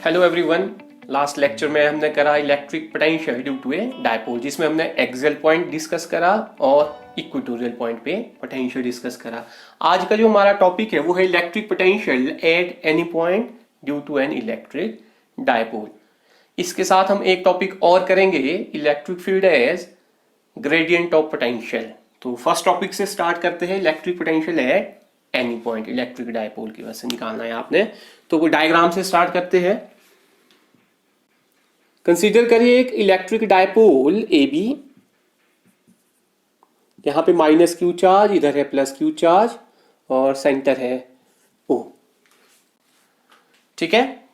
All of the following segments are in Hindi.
Hello everyone. लास्ट लेक्चर में हमने करा electric potential due to a dipole, जिसमें हमने एक्सियल पॉइंट डिस्कस करा और इक्वेटोरियल पॉइंट पे पोटेंशियल डिस्कस करा। आज का जो हमारा टॉपिक है वो है electric potential at any point due to an electric dipole. इसके साथ हम एक टॉपिक और करेंगे, electric field as gradient of potential. तो फर्स्ट टॉपिक से स्टार्ट करते हैं, electric potential at any point electric dipole की वजह से निकालना है आपने। तो वो डायग्राम से स्टार्ट करते हैं। कंसीडर करिए एक इलेक्ट्रिक डायपोल ए बी, यहां पे माइनस क्यू चार्ज, इधर है प्लस क्यू चार्ज और सेंटर है ओ। ठीक है,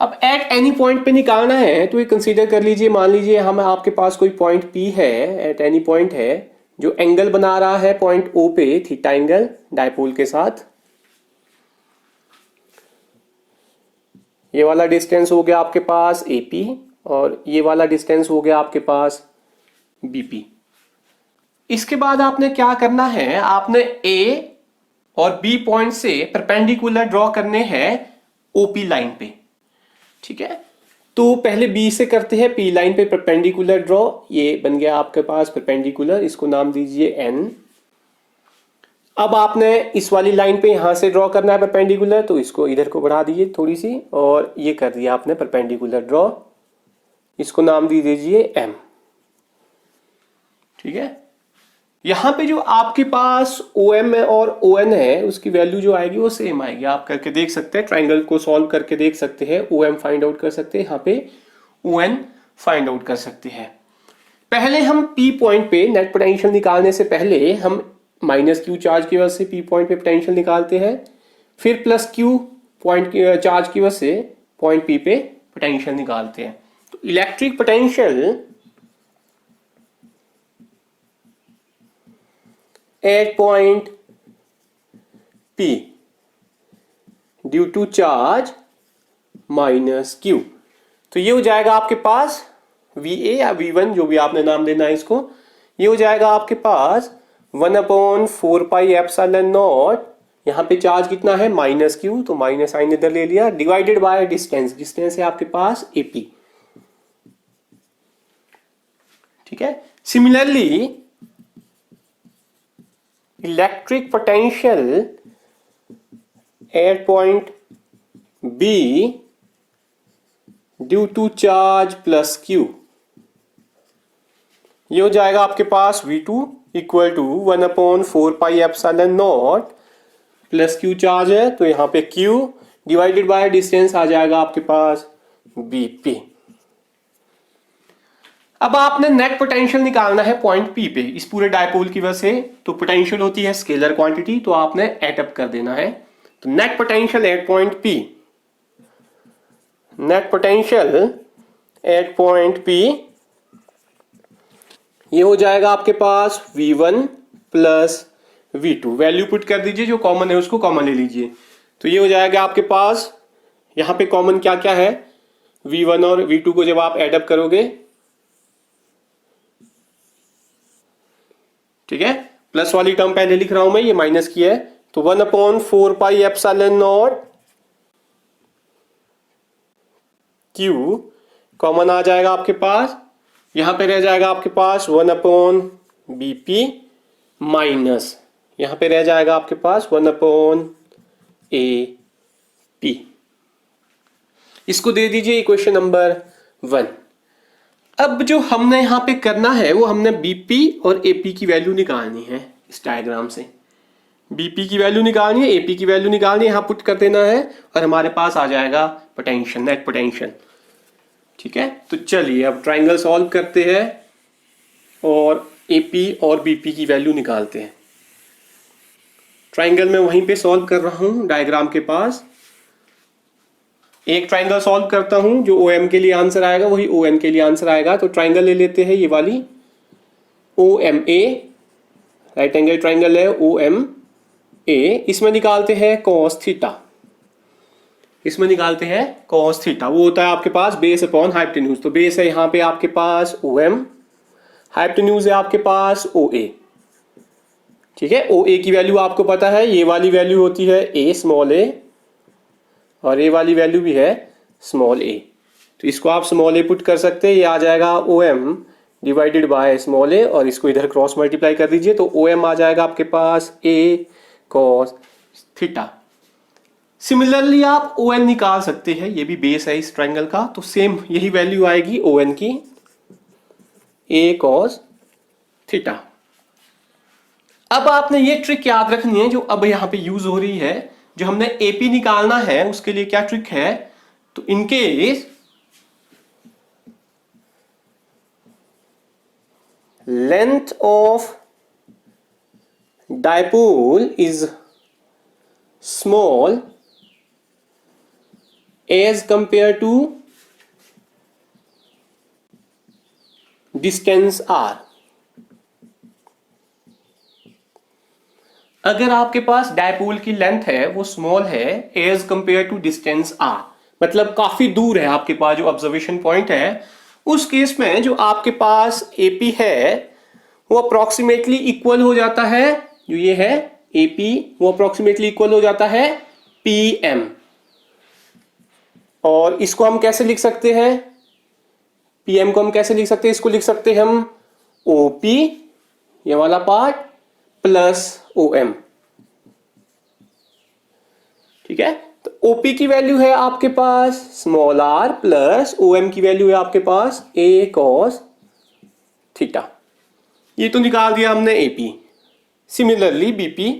अब एट एनी पॉइंट पे निकालना है तो ये कंसीडर कर लीजिए, मान लीजिए हम आपके पास कोई पॉइंट पी है, एट एनी पॉइंट है जो एंगल बना रहा है पॉइंट ओ पे, थीटा एंगल डायपोल के साथ। ये वाला डिस्टेंस हो गया आपके पास एपी और ये वाला डिस्टेंस हो गया आपके पास बीपी। इसके बाद आपने क्या करना है, आपने ए और बी पॉइंट से परपेंडिकुलर ड्रॉ करने हैं ओपी लाइन पे। ठीक है, तो पहले बी से करते हैं, पी लाइन पे परपेंडिकुलर ड्रॉ। ये बन गया आपके पास परपेंडिकुलर, इसको नाम दीजिए एन। अब आपने इस वाली लाइन पे यहां से ड्रॉ करना है परपेंडिकुलर, तो इसको इधर को बढ़ा दीजिए थोड़ी सी और ये कर दिया आपने परपेंडिकुलर ड्रॉ, इसको नाम दे दीजिए एम। ठीक है, यहां पे जो आपके पास ओ एम और ओ एन है उसकी वैल्यू जो आएगी वो सेम आएगी। आप करके देख सकते हैं, ट्राइंगल को सॉल्व करके देख सकते हैं, ओ एम फाइंड आउट कर सकते हैं, यहाँ पे ओ एन फाइंड आउट कर सकते हैं। पहले हम पी पॉइंट पे नेट पोटेंशियल निकालने से पहले हम माइनस क्यू चार्ज की वजह से पी पॉइंट पे पोटेंशियल निकालते हैं, फिर प्लस क्यू पॉइंट चार्ज की वजह से पॉइंट पी पे पोटेंशियल निकालते हैं। तो electric potential at point P due to charge minus Q, तो ये हो जाएगा आपके पास वी ए या वी वन, जो भी आपने नाम देना है इसको। ये हो जाएगा आपके पास 1/4πε0। यहां पे चार्ज कितना है माइनस क्यू, तो माइनस साइन इधर ले लिया, डिवाइडेड बाय डिस्टेंस, डिस्टेंस है आपके पास एपी। ठीक है, similarly electric potential at point B due to charge plus Q, ये हो जाएगा आपके पास V2 equal to 1/4πε0 plus Q charge है तो यहां पे Q डिवाइडेड बाय डिस्टेंस आ जाएगा आपके पास BP। अब आपने नेट पोटेंशियल निकालना है पॉइंट P पे इस पूरे डायपोल की वजह से, तो पोटेंशियल होती है स्केलर क्वांटिटी, तो आपने एड अप कर देना है। तो net potential at point P, net potential at point P, ये हो जाएगा आपके पास V1 plus V2। Value put कर दीजिए, जो कॉमन है उसको कॉमन ले लीजिए। तो ये हो जाएगा आपके पास, यहां पे कॉमन क्या क्या है, V1 और V2 को जब आप एडअप करोगे, ठीक है, प्लस वाली टर्म पहले लिख रहा हूं मैं, ये माइनस की है, तो 1/4πε0 Q कॉमन आ जाएगा आपके पास, यहां पे रह जाएगा आपके पास 1/BP माइनस, यहां पे रह जाएगा आपके पास 1/AP। इसको दे दीजिए इक्वेशन नंबर 1। अब जो हमने यहां पे करना है वो हमने BP और AP की वैल्यू निकालनी है। इस डायग्राम से BP की वैल्यू निकालनी है, AP की वैल्यू निकालनी है, यहां पुट कर देना है और हमारे पास आ जाएगा पोटेंशियल, नेट पोटेंशियल। ठीक है, तो चलिए अब ट्राइंगल सॉल्व करते हैं और AP और BP की वैल्यू निकालते हैं। ट्राइंगल में वहीं पे सॉल्व कर रहा हूं डायग्राम के पास। एक ट्राइंगल सॉल्व करता हूं, जो OM के लिए आंसर आएगा वही ON के लिए आंसर आएगा। तो ट्राइंगल ले लेते हैं, ये वाली OMA, राइट एंगल ट्राइंगल है OMA। इसमें निकालते हैं कॉस थीटा, इसमें निकालते हैं कॉस थीटा। वो होता है आपके पास बेस अपॉन हाइपोटेन्यूज। तो बेस है यहाँ पे आपके पास OM, हाइपोटेन्यूज है आपके पास OA। ठीक है, OA की वैल्यू आपको पता है, ये वाली वैल्यू होती है A स्मॉल a और ये वाली वैल्यू भी है स्मॉल ए। तो इसको आप स्मॉल ए पुट कर सकते हैं, ये आ जाएगा O M divided by small A, और इसको इधर क्रॉस मल्टीप्लाई कर दीजिए तो ओ एम आ जाएगा आपके पास ए कॉस थीटा। सिमिलरली आप ओ एन निकाल सकते हैं, ये भी बेस है इस ट्रायंगल का, तो सेम यही वैल्यू आएगी ओ एन की, ए कॉस थीटा। अब आपने ये ट्रिक याद रखनी है जो अब यहां पे यूज हो रही है, जो हमने एपी निकालना है उसके लिए क्या ट्रिक है, तो in case length of dipole is small as compare to distance R. अगर आपके पास डायपोल की लेंथ है वो स्मॉल है as compare to distance R, मतलब काफी दूर है आपके पास जो ऑब्जर्वेशन पॉइंट है, उस केस में जो आपके पास एपी है वो अप्रोक्सीमेटली इक्वल हो जाता है, जो ये है एपी वो अप्रोक्सीमेटली इक्वल हो जाता है पीएम। और इसको हम कैसे लिख सकते हैं, पीएम को हम कैसे लिख सकते हैं, इसको लिख सकते हैं हम ओपी ये वाला पार्ट प्लस ओ एम। ठीक है, तो ओपी की वैल्यू है आपके पास small R plus O M की वैल्यू है आपके पास ए कॉस थीटा। ये तो निकाल दिया हमने एपी। सिमिलरली बीपी,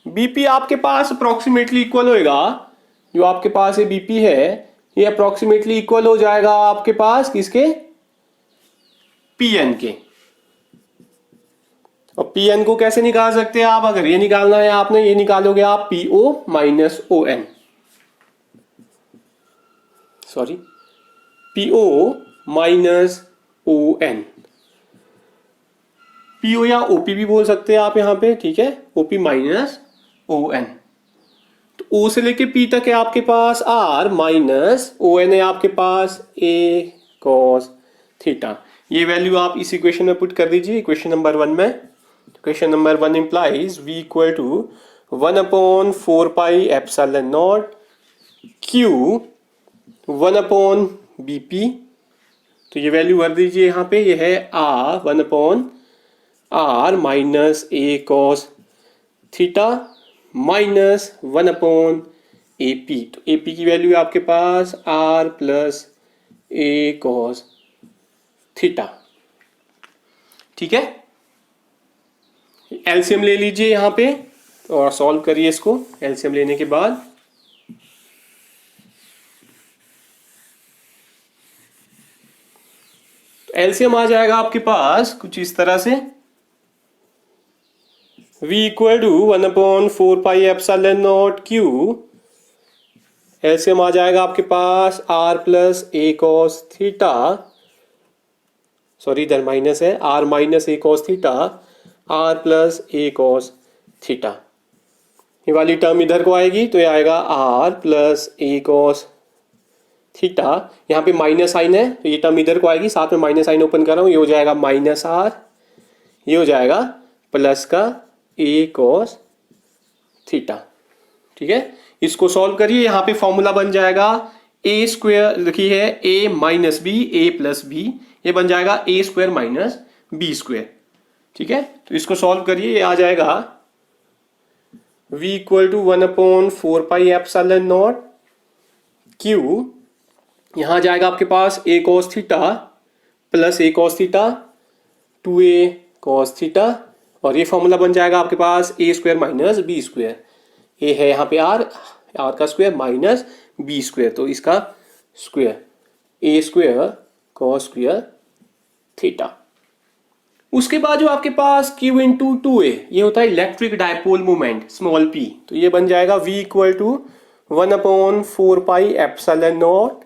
बीपी आपके पास अप्रोक्सीमेटली इक्वल होएगा, जो आपके पास ये बीपी है ये अप्रोक्सीमेटली इक्वल हो जाएगा आपके पास किसके, पीएन के। और पीएन को कैसे निकाल सकते हैं आप, अगर ये निकालना है आपने, ये निकालोगे आप P O minus O N, sorry P O minus O N, P O या ओपी भी बोल सकते हैं आप यहां पे, ठीक है, ओपी माइनस ओ एन। तो ओ से लेके पी तक है आपके पास आर माइनस ओ एन है आपके पास ए कॉस थीटा। ये वैल्यू आप इस इक्वेशन में पुट कर दीजिए, इक्वेशन नंबर 1 में। Question number 1 implies V equal to 1 upon 4 pi epsilon naught Q 1 upon BP। तो ये वैल्यू भर दीजिए यहाँ पे, ये है R 1 upon R minus A cos theta minus 1 upon AP। तो AP की वैल्यू है आपके पास R plus A cos theta. ठीक है, एलसीएम ले लीजिए यहां पे और सॉल्व करिए इसको। एलसीएम लेने के बाद तो एलसीएम आ जाएगा आपके पास कुछ इस तरह से, v equal to 1 upon 4 pi epsilon naught q। LCM आ जाएगा आपके पास r plus A cos theta, sorry इधर माइनस है, r minus A cos theta r plus A cos theta. ये वाली टर्म इधर को आएगी तो ये आएगा r plus A cos theta. यहाँ पे माइनस साइन है तो ये टर्म इधर को आएगी, साथ में माइनस साइन ओपन कर रहा हूँ, ये हो जाएगा माइनस r, ये हो जाएगा प्लस का ए कॉस थीटा। ठीक है, इसको सॉल्व करिए, यहाँ पे फॉर्मूला बन जाएगा ए स्क्वायर, देखिए है ए माइनस बी ए प्लस बी, ये बन जाएगा ए स्क्वायर माइनस बी स्क्वायर। ठीक है, तो इसको सॉल्व करिए, ये आ जाएगा v equal to 1 upon 4 pi epsilon naught q, यहां जाएगा आपके पास a cos theta plus a cos theta 2a cos theta, और ये फॉर्मूला बन जाएगा आपके पास a square minus B square. a है यहाँ पे r का स्क्वायर माइनस बी स्क्वायर, तो इसका square a square cos square theta. उसके बाद जो आपके पास Q इंटू 2a, ये होता है electric dipole moment small p, तो ये बन जाएगा v equal to 1 upon 4 pi epsilon naught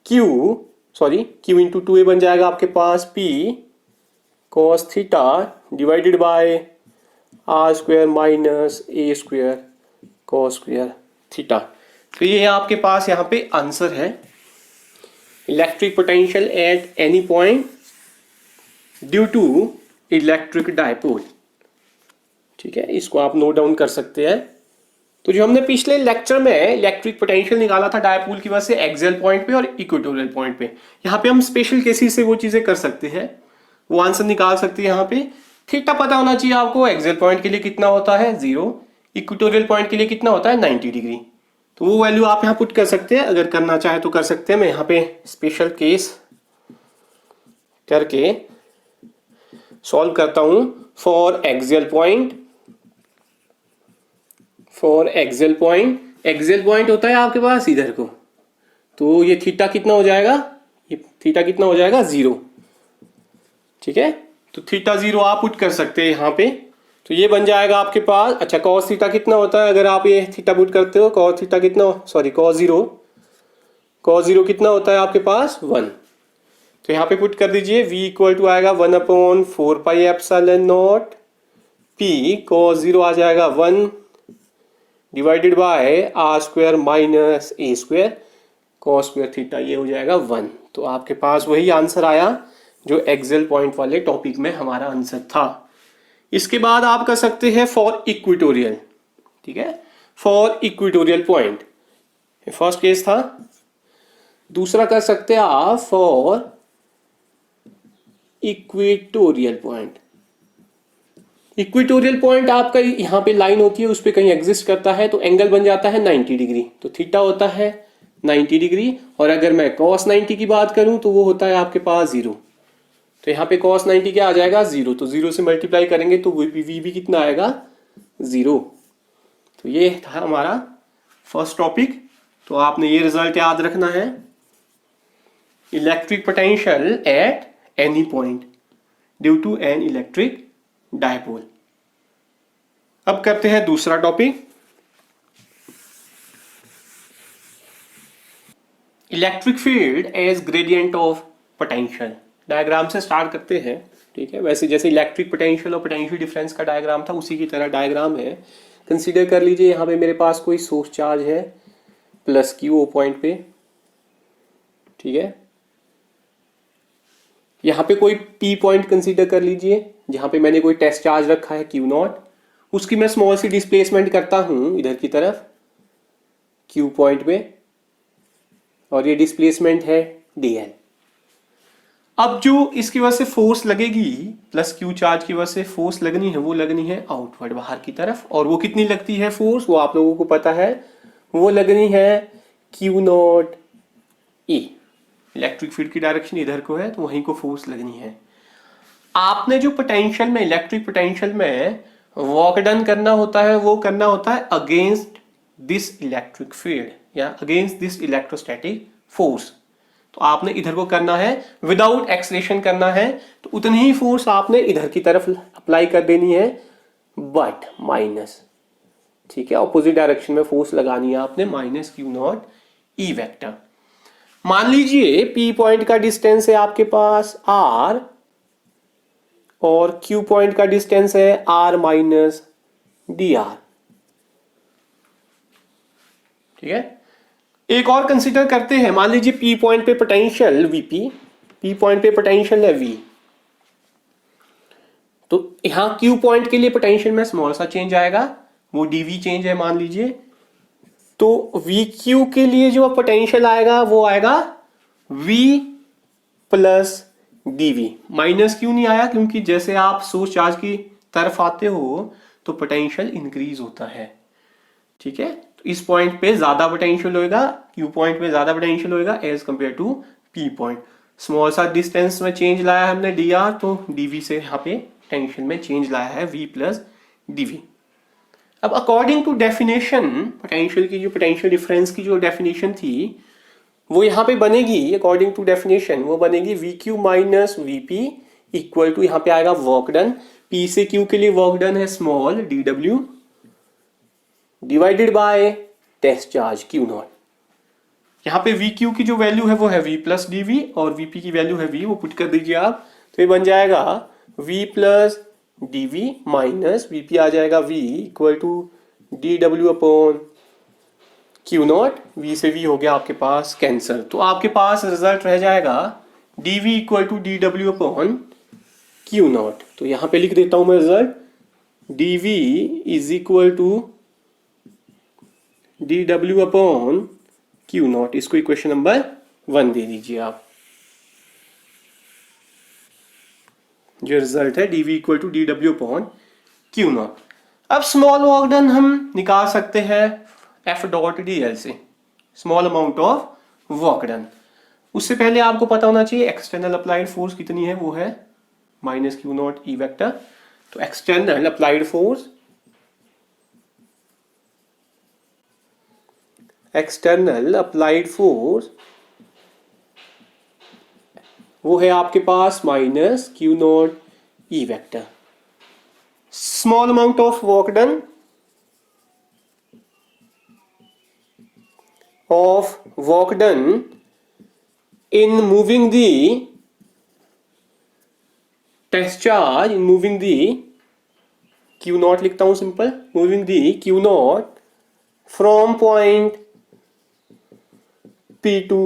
q, sorry q into 2a बन जाएगा आपके पास p cos theta divided by r square minus a square cos square theta. तो ये आपके पास यहाँ पे आंसर है, electric potential at any point due to electric dipole. ठीक है, इसको आप नोट डाउन कर सकते हैं। तो जो हमने पिछले लेक्चर में इलेक्ट्रिक पोटेंशियल निकाला था डायपोल की वजह से एक्सियल पॉइंट पे और इक्वेटोरियल पॉइंट पे, यहाँ पे हम स्पेशल केसेस से वो चीजें कर सकते हैं, वो आंसर निकाल सकते हैं। यहाँ पे थीटा पता होना चाहिए आपको, एक्सियल पॉइंट के लिए कितना होता है 0, इक्वेटोरियल पॉइंट के लिए कितना होता है 90 डिग्री। तो वो वैल्यू आप यहाँ पुट कर सकते हैं, अगर करना चाहे तो कर सकते हैं। मैं यहाँ पे स्पेशल केस करके सॉल्व करता हूं for axial point. For axial point होता है आपके पास इधर को, तो ये थीटा कितना हो जाएगा, ये थीटा कितना हो जाएगा 0। ठीक है, तो थीटा 0 आप पुट कर सकते हैं यहाँ पे, तो ये बन जाएगा आपके पास। अच्छा, कॉस थीटा कितना होता है, अगर आप ये थीटा पुट करते हो, कॉस थीटा कितना, सॉरी कॉस जीरो कितना होता है आपके पास 1। तो यहाँ पे पुट कर दीजिए, v इक्वल टू आएगा 1/4 पाई एप्सिलॉन नॉट p कॉस 0 आ जाएगा 1 divided by r square minus a square cos square theta, ये हो जाएगा 1। तो आपके पास वही आंसर आया जो एक्सियल पॉइंट वाले टॉपिक में हमारा आंसर था। इसके बाद आप कर सकते हैं फॉर इक्वेटोरियल। ठीक है, for equatorial point first case था। दूसरा कर सकते हैं आप for equatorial point. Equatorial point आपका यहां पे लाइन होती है, उस पर कहीं एग्जिस्ट करता है, तो एंगल बन जाता है 90 डिग्री, तो थीटा होता है 90 डिग्री। और अगर मैं cos 90 की बात करूं तो वो होता है आपके पास 0। तो यहाँ पे cos 90 क्या आ जाएगा 0, तो 0 से मल्टीप्लाई करेंगे तो v भी कितना आएगा 0। तो ये था हमारा फर्स्ट टॉपिक। तो आपने ये रिजल्ट याद रखना है, electric potential at any point due to an electric dipole. अब करते हैं दूसरा topic, electric field as gradient of potential. Diagram से स्टार्ट करते हैं। ठीक है, वैसे जैसे इलेक्ट्रिक पोटेंशियल और पोटेंशियल डिफरेंस का डायग्राम था उसी की तरह डायग्राम है। कंसीडर कर लीजिए यहाँ पे मेरे पास कोई सोर्स चार्ज है प्लस Q पॉइंट पे। ठीक है, यहाँ पे कोई P पॉइंट कंसीडर कर लीजिए जहां पे मैंने कोई टेस्ट चार्ज रखा है Q0, उसकी मैं स्मॉल सी डिस्प्लेसमेंट करता हूं इधर की तरफ Q पॉइंट पे, और ये डिस्प्लेसमेंट है dl। अब जो इसकी वजह से फोर्स लगेगी प्लस Q चार्ज की वजह से फोर्स लगनी है, वो लगनी है आउटवर्ड बाहर की तरफ। और वो कितनी लगती है फोर्स, वो आप लोगों को पता है, वो लगनी है Q0 E। इलेक्ट्रिक फील्ड की डायरेक्शन इधर को है तो वहीं को फोर्स लगनी है। आपने जो पोटेंशियल में, इलेक्ट्रिक पोटेंशियल में वर्क डन करना होता है, वो करना होता है अगेंस्ट दिस इलेक्ट्रिक फील्ड या अगेंस्ट दिस इलेक्ट्रोस्टैटिक फोर्स। तो आपने इधर को करना है, विदाउट एक्सलेशन करना है, तो उतनी ही फोर्स आपने इधर की तरफ अप्लाई कर देनी है, बट माइनस। ठीक है, ऑपोजिट डायरेक्शन में फोर्स लगानी है आपने, माइनस Q0 E वेक्टर। मान लीजिए P पॉइंट का डिस्टेंस है आपके पास R और Q पॉइंट का डिस्टेंस है R माइनस dr। ठीक है, एक और कंसीडर करते हैं। मान लीजिए P पॉइंट पे पोटेंशियल Vp, P पॉइंट पे पोटेंशियल है V, तो यहां Q पॉइंट के लिए पोटेंशियल में स्मॉल सा चेंज आएगा, वो dV चेंज है मान लीजिए। तो VQ के लिए जो पोटेंशियल आएगा वो आएगा V प्लस dV, माइनस क्यों नहीं आया, क्योंकि जैसे आप सोर्स चार्ज की तरफ आते हो तो पोटेंशियल इंक्रीज होता है। ठीक है, तो इस पॉइंट पे ज्यादा पोटेंशियल होएगा, Q पॉइंट पे ज्यादा पोटेंशियल होएगा as compare to P point. Small सा डिस्टेंस में चेंज लाया है हमने dr, तो dV से यहाँ पे पोटेंशियल में चेंज लाया है V प्लस dV। अब अकॉर्डिंग टू डेफिनेशन पोटेंशियल की, जो पोटेंशियल डिफरेंस की जो डेफिनेशन थी वो यहाँ पे बनेगी, अकॉर्डिंग टू डेफिनेशन वो बनेगी VQ minus VP equal to, यहाँ पे आएगा वर्क डन, P से Q के लिए वर्क डन है small dW divided by test charge Q0। यहाँ पे VQ की जो वैल्यू है वो है V प्लस dV और VP की वैल्यू है V, वो पुट कर दीजिए आप, तो ये बन जाएगा V plus dV minus VP आ जाएगा V equal to dW upon Q0। V से V हो गया आपके पास कैंसर, तो आपके पास रिजल्ट रह जाएगा dV equal to dW upon Q0। तो यहाँ पे लिख देता हूं मैं result, dV is equal to D W upon Q naught, इसको इक्वेशन नंबर 1 दे दीजिए आप। जो रिजल्ट है dv equal to D W upon Q naught. अब स्मॉल वर्क डन हम निकाल सकते हैं एफ डॉट डी एल से, small amount of work done. उससे पहले आपको पता होना चाहिए एक्सटर्नल अप्लाइड फोर्स कितनी है, वो है minus Q naught E vector. तो external applied force, external applied force वो है आपके पास minus Q naught E vector. Small amount of work done in moving the test charge, in moving the Q naught लिखता हूं simple, moving the Q naught from point P to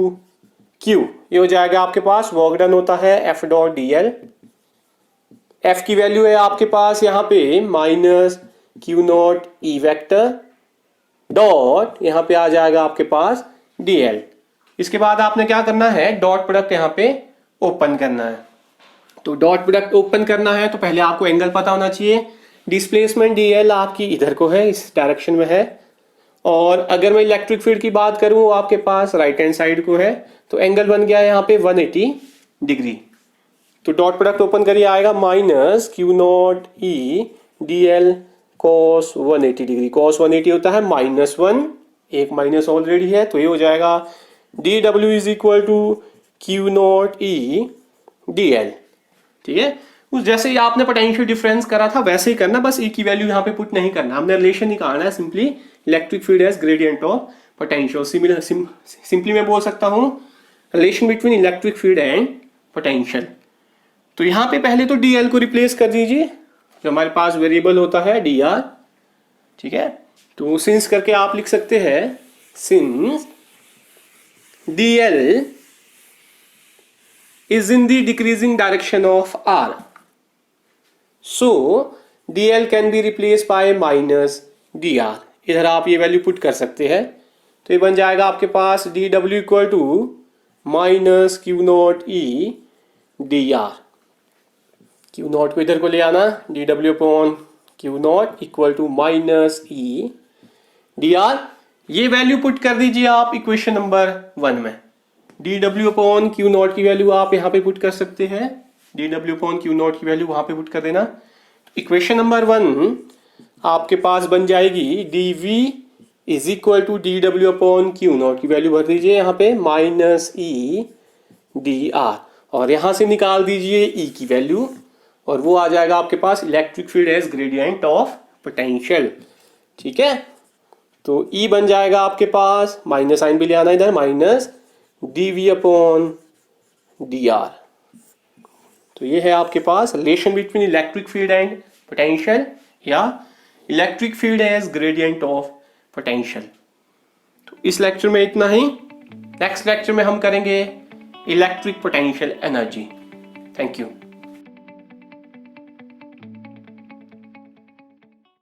Q, ये हो जाएगा आपके पास वर्क डन होता है F dot D L. F की वैल्यू है आपके पास यहाँ पे minus Q naught E vector dot, यहाँ पे आ जाएगा आपके पास डी एल। इसके बाद आपने क्या करना है, डॉट प्रोडक्ट यहाँ पे ओपन करना है। तो डॉट प्रोडक्ट ओपन करना है तो पहले आपको एंगल पता होना चाहिए। डिस्प्लेसमेंट डी एल आपकी इधर को है, इस डायरेक्शन में है, और अगर मैं इलेक्ट्रिक फील्ड की बात करूं वो आपके पास राइट हैंड साइड को है। तो एंगल बन गया है यहाँ पे 180 डिग्री। तो डॉट प्रोडक्ट ओपन करिए, आएगा minus Q naught E D L cos 180 degree. Cos 180 होता है -1, एक माइनस ऑलरेडी है, तो ये हो जाएगा D W is equal to Q naught E D L. ठीक है, उस जैसे ही आपने पोटेंशियल डिफरेंस करा था वैसे ही करना, बस ई की वैल्यू यहाँ पे पुट नहीं करना, हमने रिलेशन निकालना है simply electric field as gradient of potential. Simply मैं बोल सकता हूँ relation between electric field and potential. तो यहाँ पे पहले तो डी एल को रिप्लेस कर दीजिए, जो हमारे पास वेरिएबल होता है डी आर। ठीक है, तो सिंस करके आप लिख सकते हैं since dl is in the decreasing direction of r, so dl can be replaced by minus dr। इधर आप ये वैल्यू पुट कर सकते हैं, तो ये बन जाएगा आपके पास dw equal to minus Q naught E D R. Q naught को इधर को ले आना, dw upon Q naught equal to minus E D R. ये वैल्यू पुट कर दीजिए आप इक्वेशन नंबर 1 में। D W upon Q naught की वैल्यू आप यहाँ पे पुट कर सकते हैं, D W upon Q naught की वैल्यू वहां पे पुट कर देना। इक्वेशन नंबर 1 आपके पास बन जाएगी D V is equal to D W upon Q naught की वैल्यू भर दीजिए यहाँ पे माइनस ई डी आर, और यहाँ से निकाल दीजिए ई की वैल्यू, और वो आ जाएगा आपके पास electric field as gradient of potential. ठीक है, तो E बन जाएगा आपके पास, माइनस साइन भी ले आना इधर, minus D V upon D R. तो ये है आपके पास relation between electric field and potential, या electric field as gradient of potential. तो इस लेक्चर में इतना ही। नेक्स्ट लेक्चर में हम करेंगे electric potential energy. Thank you.